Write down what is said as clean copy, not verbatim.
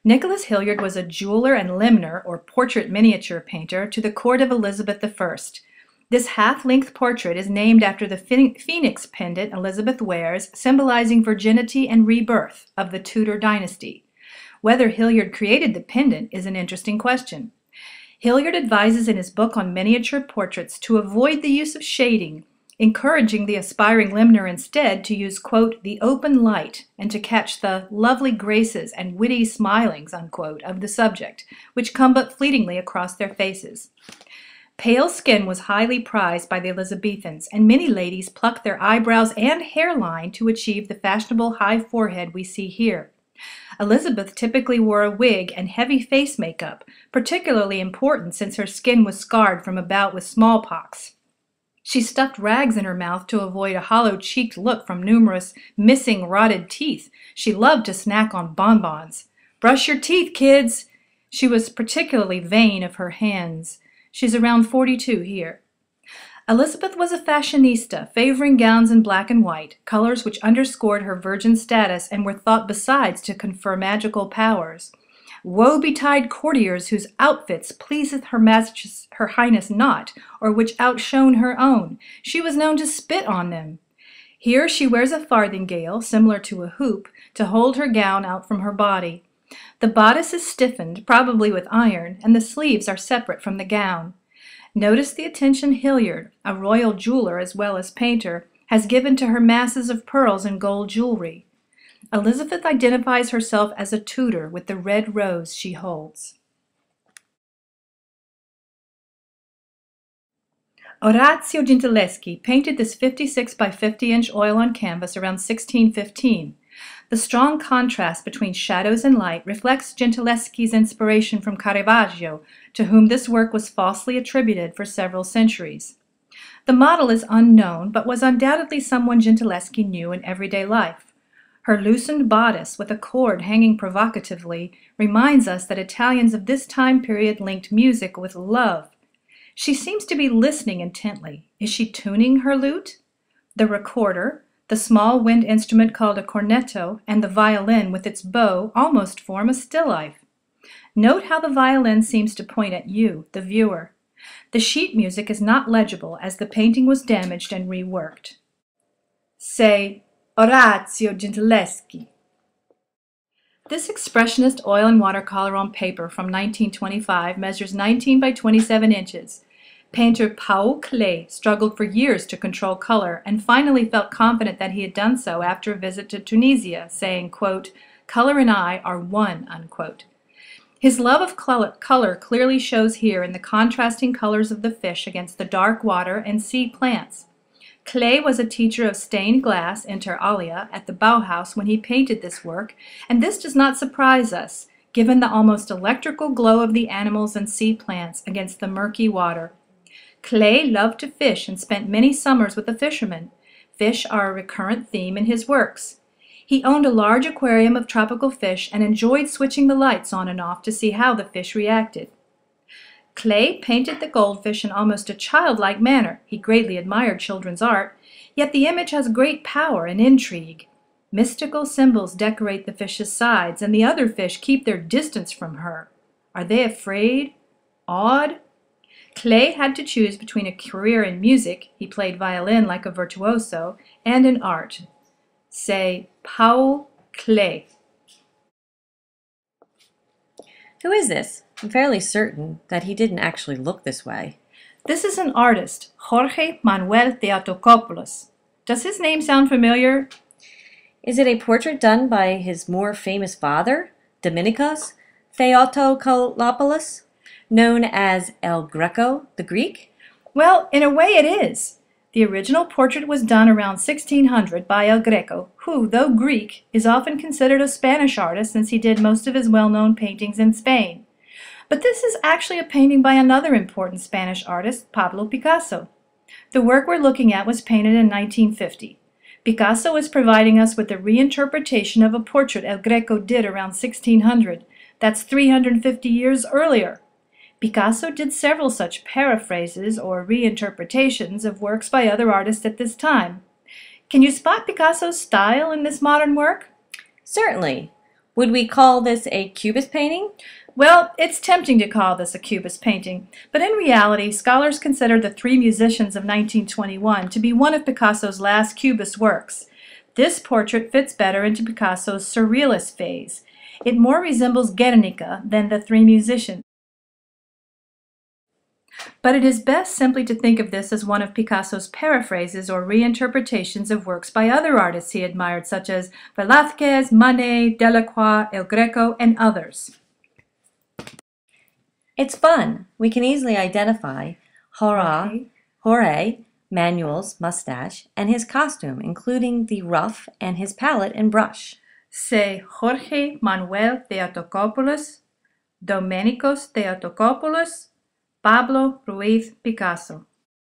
Nicholas Hilliard was a jeweler and limner, or portrait miniature painter, to the court of Elizabeth I. This half-length portrait is named after the phoenix pendant Elizabeth wears, symbolizing virginity and rebirth of the Tudor dynasty. Whether Hilliard created the pendant is an interesting question. Hilliard advises in his book on miniature portraits to avoid the use of shading, encouraging the aspiring limner instead to use, quote, the open light and to catch the lovely graces and witty smilings, unquote, of the subject, which come but fleetingly across their faces. Pale skin was highly prized by the Elizabethans, and many ladies plucked their eyebrows and hairline to achieve the fashionable high forehead we see here. Elizabeth typically wore a wig and heavy face makeup, particularly important since her skin was scarred from a bout with smallpox. She stuffed rags in her mouth to avoid a hollow-cheeked look from numerous missing rotted teeth. She loved to snack on bonbons. "Brush your teeth, kids!" She was particularly vain of her hands. She's around 42 here. Elizabeth was a fashionista, favoring gowns in black and white, colors which underscored her virgin status and were thought besides to confer magical powers. Woe betide courtiers whose outfits pleaseth her highness not, or which outshone her own. She was known to spit on them. Here she wears a farthingale, similar to a hoop, to hold her gown out from her body. The bodice is stiffened, probably with iron, and the sleeves are separate from the gown. Notice the attention Hilliard, a royal jeweler as well as painter, has given to her masses of pearls and gold jewelry. Elizabeth identifies herself as a Tudor with the red rose she holds. Orazio Gentileschi painted this 56 by 50-inch oil on canvas around 1615. The strong contrast between shadows and light reflects Gentileschi's inspiration from Caravaggio, to whom this work was falsely attributed for several centuries. The model is unknown, but was undoubtedly someone Gentileschi knew in everyday life. Her loosened bodice, with a cord hanging provocatively, reminds us that Italians of this time period linked music with love. She seems to be listening intently. Is she tuning her lute? The recorder, the small wind instrument called a cornetto, and the violin with its bow almost form a still life. Note how the violin seems to point at you, the viewer. The sheet music is not legible as the painting was damaged and reworked. Say, Orazio Gentileschi. This expressionist oil and watercolor on paper from 1925 measures 19 by 27 inches. Painter Klee struggled for years to control color and finally felt confident that he had done so after a visit to Tunisia, saying, quote, "Color and I are one," unquote. His love of color clearly shows here in the contrasting colors of the fish against the dark water and sea plants. Klee was a teacher of stained glass, inter alia, at the Bauhaus when he painted this work, and this does not surprise us, given the almost electrical glow of the animals and sea plants against the murky water. Klee loved to fish and spent many summers with a fisherman. Fish are a recurrent theme in his works. He owned a large aquarium of tropical fish and enjoyed switching the lights on and off to see how the fish reacted. Klee painted the goldfish in almost a childlike manner. He greatly admired children's art, yet the image has great power and intrigue. Mystical symbols decorate the fish's sides, and the other fish keep their distance from her. Are they afraid? Awed? Klee had to choose between a career in music, he played violin like a virtuoso, and in art. Say, Paul Klee. Who is this? I'm fairly certain that he didn't actually look this way. This is an artist, Jorge Manuel Theotokopoulos. Does his name sound familiar? Is it a portrait done by his more famous father, Dominicos Theotokopoulos, known as El Greco, the Greek? Well, in a way it is. The original portrait was done around 1600 by El Greco, who, though Greek, is often considered a Spanish artist since he did most of his well-known paintings in Spain. But this is actually a painting by another important Spanish artist, Pablo Picasso. The work we're looking at was painted in 1950. Picasso is providing us with a reinterpretation of a portrait El Greco did around 1600. That's 350 years earlier. Picasso did several such paraphrases or reinterpretations of works by other artists at this time. Can you spot Picasso's style in this modern work? Certainly. Would we call this a Cubist painting? Well, it's tempting to call this a Cubist painting, but in reality, scholars consider The Three Musicians of 1921 to be one of Picasso's last Cubist works. This portrait fits better into Picasso's Surrealist phase. It more resembles Guernica than The Three Musicians. But it is best simply to think of this as one of Picasso's paraphrases or reinterpretations of works by other artists he admired, such as Velázquez, Manet, Delacroix, El Greco, and others. It's fun. We can easily identify Jorge, Manuel's mustache, and his costume, including the ruff and his palette and brush. Say Jorge Manuel Theotokopoulos, Domenicos Theotokopoulos, Pablo Ruiz Picasso.